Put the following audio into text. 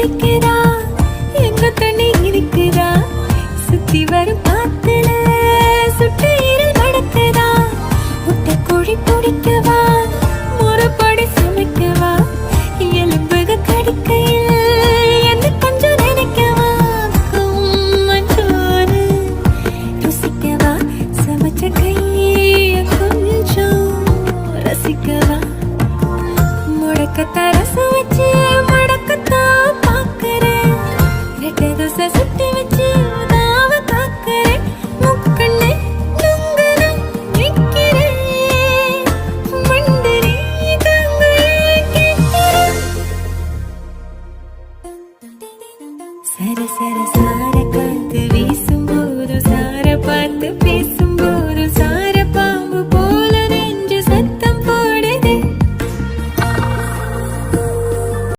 துடிக்குதா எங்க தண்ணி இருக்குதா சுத்தி வரும் காத்துல சுட்டு ஈரல் மடக்குதா முட்டை கோழி துடிக்கவா முறைப்படி சமைக்கவா எலும்புக கடிக்கையில் என்ன கொஞ்சம் நினைக்கவா மஞ்சோறு ருசிக்கவா சமைச்ச கைய கொஞ்சம் ரசிக்கவா முடக்கத்தான் ரசம் வச்சு மடக்கத்தான் பாக்குறேன் ரெட்டை தோசை சுட்டி வச்சு தாவ காக்குறேன் முக்கண்ணு நுங்கன நிக்கிறேன் மண்டரி கங்கையை கேட்கிறேன் சர சர சார காத்து வீசும்போது சார பார்த்து பேச